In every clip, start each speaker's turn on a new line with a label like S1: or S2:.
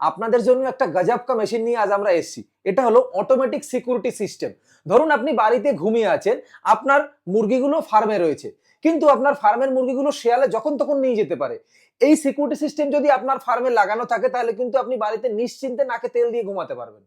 S1: আপনাদের জন্য একটা গজব কা মেশিন নিয়ে আজ আমরা এসেছি। এটা হলো অটোমেটিক সিকিউরিটি সিস্টেম। ধরুন আপনি বাড়িতে ঘুমিয়ে আছেন, আপনার মুরগিগুলো ফার্মে রয়েছে, কিন্তু আপনার ফার্মের মুরগিগুলো শেয়ালে যখন তখন নিয়ে যেতে পারে। এই সিকিউরিটি সিস্টেম যদি আপনার ফার্মে লাগানো থাকে তাহলে কিন্তু আপনি বাড়িতে নিশ্চিন্তে নাকে তেল দিয়ে ঘুমাতে পারবেন।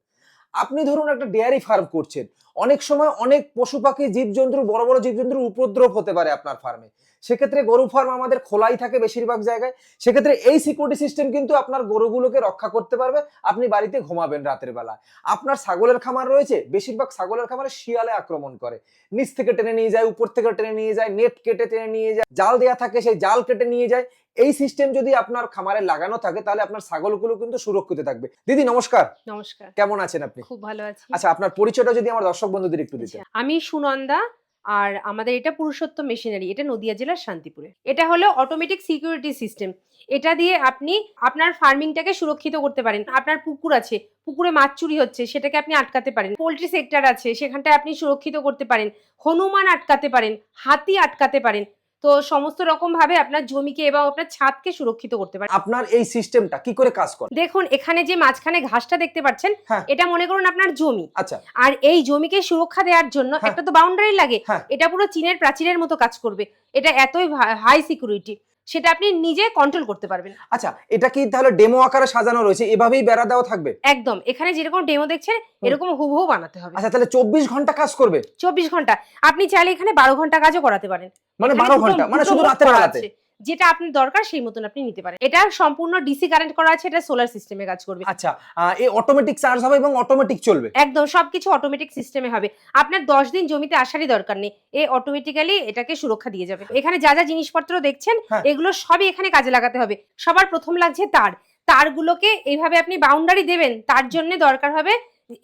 S1: আপনি ধরুন একটা ডেয়ারি ফার্ম করছেন, অনেক সময় অনেক পশু পাখি জীবজন্তু বড় বড় জীবজন্তুর উপদ্রব হতে পারে আপনার ফার্মে। সেক্ষেত্রে গরু ফার্ম আমাদের খোলাই থাকে বেশিরভাগ জায়গায়। সেক্ষেত্রে এই সিকিউরিটি সিস্টেম কিন্তু আপনার গরুগুলোকে রক্ষা করতে পারবে। আপনি বাড়িতে ঘুমাবেন রাতের বেলা। আপনার ছাগলের খামার রয়েছে, বেশিরভাগ ছাগলের খামারে শিয়ালে আক্রমণ করে, নিচ থেকে টেনে নিয়ে যায়, উপর থেকে টেনে নিয়ে যায়, নেট কেটে টেনে নিয়ে যায়, জাল দেয়া থাকে সেই জাল কেটে নিয়ে যায়। এই সিস্টেম যদি আপনার খামারে লাগানো থাকে তাহলে আপনার ছাগলগুলো কিন্তু সুরক্ষিত থাকবে। দিদি নমস্কার।
S2: নমস্কার।
S1: কেমন আছেন আপনি?
S2: খুব ভালো আছি।
S1: আচ্ছা, আপনার পরিচয়টা যদি আমার দর্শক বন্ধুদের একটু দিতেন।
S2: আমি সুনন্দা, আর আমাদের এটা পুরুষোত্তম মেশিনারি, এটা নদিয়া জেলার শান্তিপুরে। এটা হলো অটোমেটিক সিকিউরিটি সিস্টেম। এটা দিয়ে আপনি আপনার ফার্মিংটাকে সুরক্ষিত করতে পারেন। আপনার পুকুর আছে, পুকুরে মাছ চুরি হচ্ছে, সেটাকে আপনি আটকাতে পারেন। পোল্ট্রি সেক্টর আছে, সেখানটায় আপনি সুরক্ষিত করতে পারেন। হনুমান আটকাতে পারেন, হাতি আটকাতে পারেন। তো সমস্ত রকম ভাবে আপনার জমিকে এবং আপনার ছাদকে সুরক্ষিত করতে পারেন।
S1: আপনার এই সিস্টেমটা কি করে কাজ করে?
S2: দেখুন, এখানে যে মাঝখানে ঘাসটা দেখতে পাচ্ছেন,
S1: হ্যাঁ।
S2: এটা মনে করুন আপনার জমি।
S1: আচ্ছা।
S2: আর এই জমিকে সুরক্ষা দেওয়ার জন্য
S1: হ্যাঁ।
S2: একটা তো বাউন্ডারি লাগে।
S1: হ্যাঁ।
S2: এটা পুরো চীনের প্রাচীরের মতো কাজ করবে। এটা এতই হাই সিকিউরিটি, সেটা আপনি নিজে কন্ট্রোল করতে পারবেন।
S1: আচ্ছা, এটা কি তাহলে ডেমো আকারে সাজানো রয়েছে, এভাবেই বেড়া দেওয়া থাকবে?
S2: একদম, এখানে যেরকম ডেমো দেখছেন এরকম হুবহু বানাতে হবে।
S1: আচ্ছা, তাহলে 24 ঘন্টা কাজ করবে?
S2: 24 ঘন্টা। আপনি চাইলে এখানে 12 ঘন্টা কাজও করাতে পারেন।
S1: মানে
S2: এখানে
S1: 12 ঘন্টা, মানে শুধু
S2: দুটো
S1: রাতের
S2: করা
S1: বেলাতে?
S2: আছে। যেটা আপনার দরকার সেই মতন আপনি নিতে পারেন। এটা সম্পূর্ণ ডিসি কারেন্ট করা আছে, এটা সোলার সিস্টেমে কাজ করবে।
S1: আচ্ছা, এই অটোমেটিক চার্জ হবে এবং অটোমেটিক চলবে?
S2: একদম, সবকিছু অটোমেটিক সিস্টেমে হবে। আপনার 10 দিন জমিতে আসারই দরকার নেই, এ অটোমেটিক্যালি এটাকে সুরক্ষা দিয়ে যাবে। এখানে যা যা জিনিসপত্র দেখছেন,
S1: হ্যাঁ।
S2: এগুলো সবই এখানে কাজে লাগাতে হবে। সবার প্রথম লাগছে তারগুলোকে এইভাবে আপনি বাউন্ডারি দেবেন। তার জন্য দরকার হবে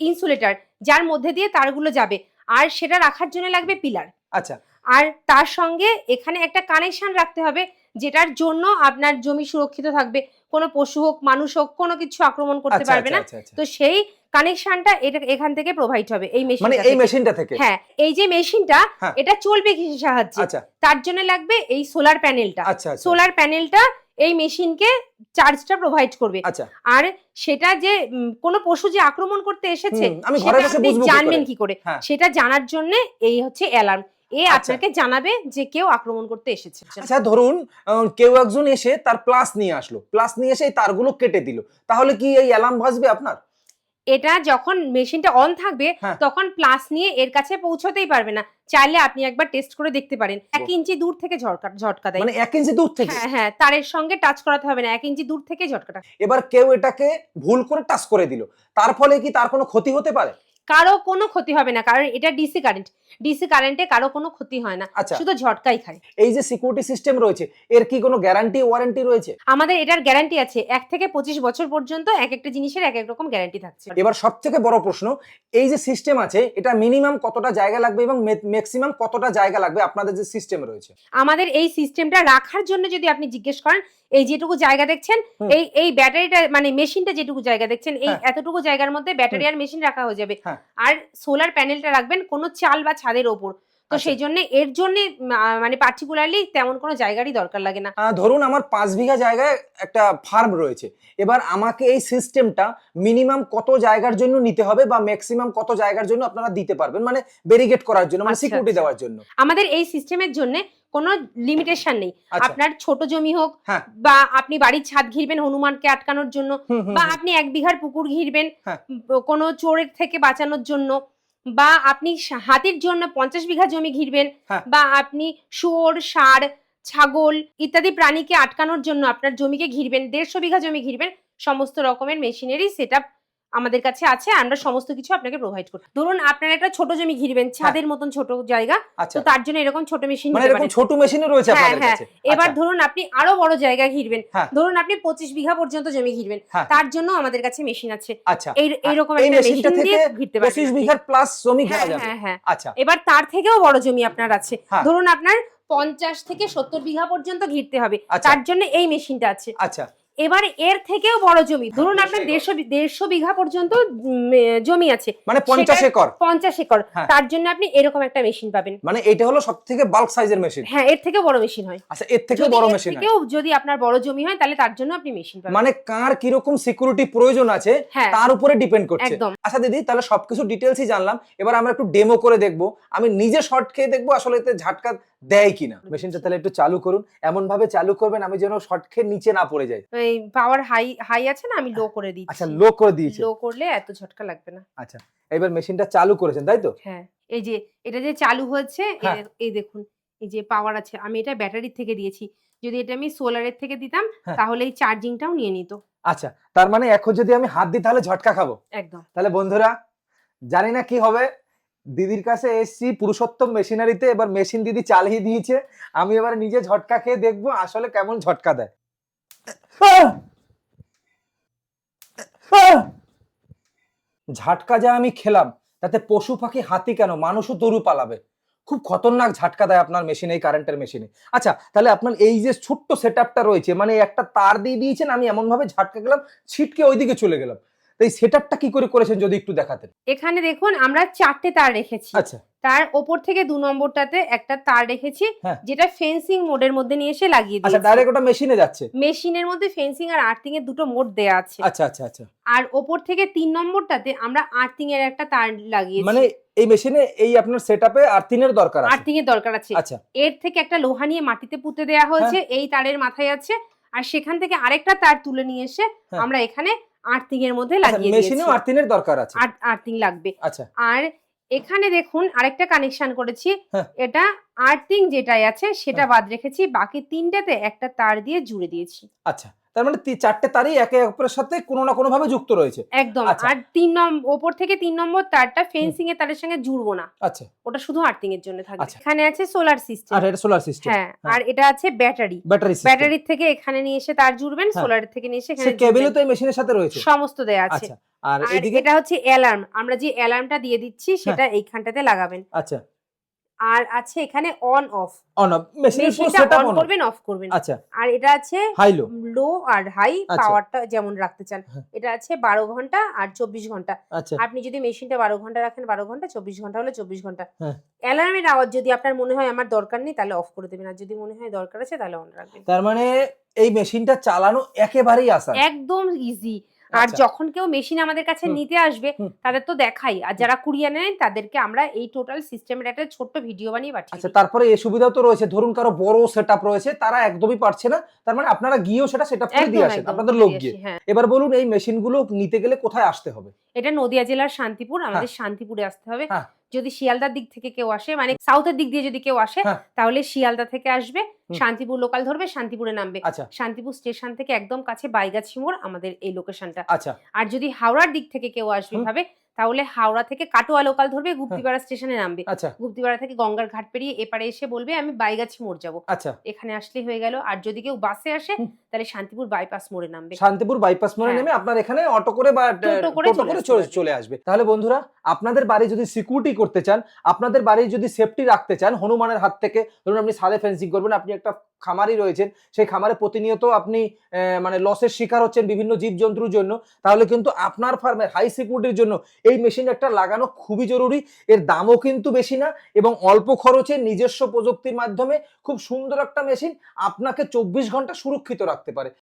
S2: ইনসুলেটর, যার মধ্যে দিয়ে তারগুলো যাবে। আর সেটা রাখার জন্য লাগবে পিলার।
S1: আচ্ছা।
S2: আর তার সঙ্গে এখানে একটা কানেকশন রাখতে হবে, যেটার জন্য আপনার জমি সুরক্ষিত থাকবে। কোনো পশু হোক, মানুষ হোক, কোনো কিছু আক্রমণ করতে
S1: আচ্ছা,
S2: পারবে না।
S1: আচ্ছা, আচ্ছা।
S2: তো সেই কানেকশনটা এটা এখান থেকে প্রোভাইড হবে, এই মেশিন।
S1: মানে এই মেশিনটা থেকে?
S2: হ্যাঁ, এই যে মেশিনটা,
S1: হ্যাঁ।
S2: এটা চলবে কিসের সাহায্যে?
S1: আচ্ছা।
S2: তার জন্য লাগবে এই সোলার প্যানেলটা।
S1: আচ্ছা, আচ্ছা।
S2: সোলার প্যানেলটা এই মেশিনকে চার্জটা প্রোভাইড করবে।
S1: আচ্ছা।
S2: আর সেটা যে কোনো পশু যে আক্রমণ করতে এসেছে,
S1: আমি ঘরে
S2: সেটা
S1: বসে
S2: আপনি
S1: বুঝবো কি করে?
S2: জানবেন কি করে?
S1: হ্যাঁ।
S2: সেটা জানার জন্য এই হচ্ছে অ্যালার্ম।
S1: আচ্ছা।
S2: আপনাকে জানাবে যে কেউ আক্রমণ করতে এসেছে।
S1: আচ্ছা, ধরুন কেউ একজন এসে তার প্লাস নিয়ে আসলো, প্লাস নিয়ে এসে এই তারগুলো কেটে দিল, তাহলে কি এই অ্যালার্ম বাজবে আপনার?
S2: এটা যখন মেশিনটা অন থাকবে,
S1: হ্যাঁ।
S2: তখন প্লাস নিয়ে এর কাছে পৌঁছতেই পারবে না। চাইলে আপনি একবার টেস্ট করে দেখতে পারেন। 1 ইঞ্চি দূর থেকে ঝটকা দেয়।
S1: মানে 1 ইঞ্চি দূর থেকে?
S2: হ্যাঁ হ্যাঁ, তারের সঙ্গে টাচ করাতে হবে না, 1 ইঞ্চি দূর থেকে ঝটকাটা।
S1: এবার কেউ এটাকে ভুল করে টাচ করে দিল, তার ফলে কি তার কোনো ক্ষতি হতে পারে?
S2: কারো কোনো ক্ষতি হবে না, কারণ এটা ডিসি কারেন্ট। ডিসি কারেন্টে কারো কোনো ক্ষতি হয় না,
S1: আচ্ছা।
S2: শুধু ঝটকাই খায়।
S1: এই যে সিকিউরিটি সিস্টেম রয়েছে, এর কি কোনো গ্যারান্টি ওয়ারেন্টি রয়েছে?
S2: আমাদের এটার গ্যারান্টি আছে 1 থেকে 25 বছর পর্যন্ত। এক একটা জিনিসের এক এক রকম গ্যারান্টি থাকছে।
S1: এবার সবথেকে বড় প্রশ্ন, এই যে সিস্টেম আছে এটা মিনিমাম কতটা জায়গা লাগবে এবং ম্যাক্সিমাম কতটা জায়গা লাগবে আপনাদের যে সিস্টেম রয়েছে?
S2: আমাদের এই সিস্টেমটা রাখার জন্য যদি আপনি জিজ্ঞেস করেন, এই যেটুকু জায়গা দেখছেন, এই ব্যাটারিটা মানে মেশিনটা যেটুকু জায়গা দেখছেন, এই এতটুকু জায়গার মধ্যে ব্যাটারি আর মেশিন রাখা হয়ে যাবে। আর সোলার প্যানেলটা রাখবেন কোনো চাল বা ছাদের ওপর। তো সেই জন্য এর জন্য মানে পার্টিকুলারলি তেমন কোনো জায়গারই দরকার লাগে না।
S1: ধরুন আমার 5 বিঘা জায়গায় একটা ফার্ম রয়েছে, এবার আমাকে এই সিস্টেমটা মিনিমাম কত জায়গার জন্য নিতে হবে বা ম্যাক্সিমাম কত জায়গার জন্য আপনারা দিতে পারবেন, মানে ব্যারিকেড করার জন্য, মানে সিকিউরিটি দেওয়ার জন্য?
S2: আমাদের এই সিস্টেমের জন্য কোনো লিমিটেশন নেই।
S1: আচ্ছা।
S2: আপনার ছোট জমি হোক,
S1: হ্যাঁ।
S2: বা আপনি বাড়ির ছাদ ঘিরবেন হনুমানকে আটকানোর জন্য, বা আপনি 1 বিঘার পুকুর ঘিরবেন কোনো চোরের থেকে বাঁচানোর জন্য, বা আপনি হাতির জন্য 50 বিঘা জমি ঘিরবেন, বা আপনি শুয়োর, ষাঁড়, ছাগল ইত্যাদি প্রাণীকে আটকানোর জন্য আপনার জমিকে ঘিরবেন, 150 বিঘা জমি ঘিরবেন, সমস্ত রকমের মেশিনারি সেটআপ আমাদের কাছে আছে। আমরা সমস্ত কিছু আপনাকে প্রোভাইড করি। ধরুন আপনারা একটা ছোট জমি ঘিরবেন, ছাদের মতন ছোট জায়গা, তো তার জন্য এরকম ছোট মেশিন
S1: মানে
S2: নিতে
S1: এরকম
S2: পারেন।
S1: ছোট মেশিনও রয়েছে আপনাদের কাছে?
S2: এবার ধরুন আপনি আরো বড় জায়গা ঘিরবেন,
S1: হ্যাঁ।
S2: ধরুন আপনি 25 বিঘা পর্যন্ত জমি ঘিরবেন, তার জন্য আমাদের কাছে মেশিন আছে।
S1: আচ্ছা।
S2: এইরকম একটা মেশিন দিয়ে ঘিরতে পারেন।
S1: 25 বিঘার প্লাস জমি ঘেরা যাবে?
S2: হ্যাঁ।
S1: আচ্ছা।
S2: এবার তার থেকেও বড় জমি আপনার আছে, ধরুন আপনার 50 থেকে 70 বিঘা পর্যন্ত ঘিরতে হবে, তার জন্য এই মেশিনটা আছে।
S1: আচ্ছা।
S2: এবার এর থেকেও বড় জমি, ধরুন আপনার 150 বিঘা পর্যন্ত জমি আছে,
S1: মানে 50 একর,
S2: 50 একর, তার জন্য আপনি এরকম একটা মেশিন পাবেন।
S1: মানে এটা হলো সবথেকে বাল্ক সাইজের মেশিন।
S2: হ্যাঁ, এর থেকে বড় মেশিন হয়।
S1: আচ্ছা, এর থেকে বড় মেশিন হয়।
S2: যদি আপনার বড় জমি হয় তাহলে তার জন্য আপনি মেশিন পাবেন।
S1: মানে কার কি রকম সিকিউরিটি প্রয়োজন আছে তার উপরে ডিপেন্ড করছে। আচ্ছা দিদি, তাহলে সবকিছু ডিটেইলসই জানলাম, এবার আমরা একটু ডেমো করে দেখবো, আমি নিজে শর্ট খেয়ে দেখবো আসলে এতে ঝাটকা দেয় কিনা। মেশিনটা তাহলে একটু চালু করুন, এমন ভাবে চালু করবেন আমি যেন শর্ট খেয়ে নিচে না পড়ে যাই।
S2: এই পাওয়ার হাই আছে না, আমি লো করে দিচ্ছি।
S1: আচ্ছা, লো করে দিয়েছি।
S2: লো করলে এত ঝটকা লাগবে না।
S1: আচ্ছা, এবার মেশিনটা চালু করেছেন তাই তো?
S2: হ্যাঁ, এই যে এটা যে চালু হচ্ছে, এই দেখুন এই যে পাওয়ার আছে, আমি এটা ব্যাটারি থেকে দিয়েছি। যদি এটা আমি সোলারের থেকে দিতাম তাহলে এই চার্জিংটাও নিয়ে নিত।
S1: আচ্ছা, তার মানে এখন যদি আমি হাত দিই তাহলে ঝটকা খাবো
S2: একদম।
S1: তাহলে বন্ধুরা জানি না কি হবে, দিদির কাছে এসছি পুরুষোত্তম মেশিনারিতে, এবার মেশিন দিদি চালিয়ে দিয়েছে, আমি এবার নিজে ঝটকা খেয়ে দেখবো আসলে কেমন ঝটকা দেয়। ঝাটকা যা আমি খেলাম তাতে পশু পাখি হাতি কেন মানুষও তরু পালাবে। খুব খতরনাক ঝাটকা দেয় আপনার মেশিন, এই কারেন্টের মেশিনে। আচ্ছা, তাহলে আপনার এই যে ছোট্ট সেটআপটা রয়েছে, মানে একটা তার দিয়ে দিয়েছেন, আমি এমন ভাবে ঝাটকা গেলাম ছিটকে ওইদিকে চলে গেলাম, এই সেটআপটা কি করে করেছেন যদি একটু দেখাতেন।
S2: এখানে দেখুন আমরা 4টে তার রেখেছি।
S1: আচ্ছা,
S2: তার উপর থেকে 2 নম্বরটাতে একটা তার রেখেছি, যেটা ফেন্সিং মোডের মধ্যে নিয়ে এসে লাগিয়ে দিয়েছি।
S1: আচ্ছা, ডাইরেক্ট ওটা মেশিনে যাচ্ছে।
S2: মেশিনের মধ্যে ফেন্সিং আর আর্থিং এর দুটো মোড দেয়া আছে।
S1: আচ্ছা আচ্ছা আচ্ছা।
S2: আর উপর থেকে 3 নম্বরটাতে আমরা আর্থিং এর একটা তার লাগিয়েছি।
S1: মানে এই মেশিনে এই আপনার সেটআপে আর্থিং এর দরকার আছে।
S2: আর্থিং এর দরকার আছে।
S1: আচ্ছা,
S2: এর থেকে একটা লোহা নিয়ে মাটিতে পুঁতে দেয়া হয়েছে, এই তারের মাথায় আছে, আর সেখান থেকে আরেকটা তার তুলে নিয়ে এসে আমরা এখানে আর্থিং এর মধ্যে লাগিয়ে দিয়েছি।
S1: মেশিনেও আর্থিং এর দরকার আছে।
S2: আর্থিং লাগবে।
S1: আচ্ছা,
S2: আর এখানে দেখুন আরেকটা কানেকশন করেছি, এটা আর্থিং যেটাই আছে সেটা বাদ রেখেছি, বাকি 3টাতে একটা তার দিয়ে জুড়ে দিয়েছি।
S1: আচ্ছা, তার মানে 4টে তারই একে অপরের সাথে কোনো না কোনো ভাবে যুক্ত রয়েছে।
S2: একদম। আর 3 নম্বর উপর থেকে 3 নম্বর তারটা ফেন্সিং এর তারের সঙ্গে জুড়বো না।
S1: আচ্ছা,
S2: ওটা শুধু আর্থিং এর জন্য থাকবে। এখানে আছে সোলার সিস্টেম।
S1: আর এটা সোলার সিস্টেম।
S2: হ্যাঁ, আর এটা আছে ব্যাটারি। ব্যাটারি থেকে এখানে নিয়ে এসে তার জুড়বেন, সোলার থেকে নিয়ে এসে এখানে জুড়বেন।
S1: কেবলও তো এই মেশিনের সাথে রয়েছে,
S2: সমস্ত দেয়া আছে।
S1: আচ্ছা, আর এদিকে
S2: এটা হচ্ছে অ্যালার্ম, আমরা যে অ্যালার্মটা দিয়ে দিচ্ছি সেটা এইখানটাতে লাগাবেন।
S1: আচ্ছা,
S2: আর আছে এখানে অন অফ।
S1: মেশিনের পুরো সেটআপ অন
S2: করবেন, অফ করবেন।
S1: আচ্ছা,
S2: আর এটা আছে
S1: হাই
S2: লো আর হাই পাওয়ারটা যেমন রাখতে চান। এটা আছে 12 ঘন্টা আর 24 ঘন্টা।
S1: আচ্ছা,
S2: আপনি যদি মেশিনটা 12 ঘন্টা রাখেন 12 ঘন্টা, 24 ঘন্টা হলে 24 ঘন্টা। অ্যালার্মের আওয়াজ যদি আপনার মনে হয় আমার দরকার নেই তাহলে অফ করে দেবেন, আর যদি মনে হয় দরকার আছে তাহলে অন রাখবেন।
S1: তার মানে এই মেশিনটা চালানো একেবারেই আসান,
S2: একদম ইজি। আর যখন কেউ মেশিন আমাদের কাছে নিতে আসবে তাদের তো দেখাই, আর যারা কুরিয়ার নেন তাদেরকে আমরা এই টোটাল সিস্টেমের একটা ছোট্ট ভিডিও বানিয়ে পাঠিয়ে দিই।
S1: আচ্ছা, তারপরে এই সুবিধাও তো রয়েছে, ধরুন কারো বড় সেটআপ রয়েছে তারা একদমই পারছে না, তার মানে আপনারা গিয়েও সেটা সেটআপ করে দিয়ে আসেন, আপনাদের লোক গিয়ে। এবার বলুন এই মেশিনগুলো নিতে গেলে কোথায় আসতে হবে?
S2: এটা নদিয়া জেলার শান্তিপুর, আমাদের শান্তিপুরে আসতে হবে। যদি শিয়ালদার দিক থেকে কেউ আসে, মানে সাউথের দিক দিয়ে যদি কেউ আসে তাহলে শিয়ালদা থেকে আসবে, শান্তিপুর লোকাল ধরবে, শান্তিপুরে নামবে। শান্তিপুর স্টেশন থেকে একদম কাছে বাইগাছি মোড় আমাদের এই লোকেশনটা। আর যদি হাওড়ার দিক থেকে কেউ আসবে ভাবে তাহলে হাওড়া থেকে কাটোয়া লোকাল ধরবে, গুপ্তিপাড়া স্টেশনে নামবে। গুপ্তিপাড়া থেকে গঙ্গার ঘাট পেরিয়ে এপারে এসে বলবে আমি বাইগাছি মোড় যাবো, এখানে আসলেই হয়ে গেল। আর যদি কেউ বাসে আসে তাহলে শান্তিপুর বাইপাস মোড়ে নামবে।
S1: শান্তিপুর বাইপাস মোড়ে নেমে আপনার এখানে অটো করে বা টোটো করে চলে আসবে। তাহলে বন্ধুরা আপনাদের বাড়ি যদি সিকিউরিটি করতে চান, আপনাদের বাড়ি যদি সেফটি রাখতে চান হনুমানের হাত থেকে, ধরুন আপনি সাদে ফেন্সিং করবেন, আপনি একটা খামারি রয়েছেন, সেই খামারে প্রতিনিয়ত আপনি মানে লসের শিকার হচ্ছেন বিভিন্ন জীবজন্তুর জন্য, তাহলে কিন্তু আপনার ফার্মের হাই সিকিউরিটির জন্য এই মেশিন একটা লাগানো খুবই জরুরি। এর দামও কিন্তু বেশি না এবং অল্প খরচে নিজস্ব প্রযুক্তির মাধ্যমে খুব সুন্দর একটা মেশিন আপনাকে 24 ঘন্টা সুরক্ষিত রাখতে পারে।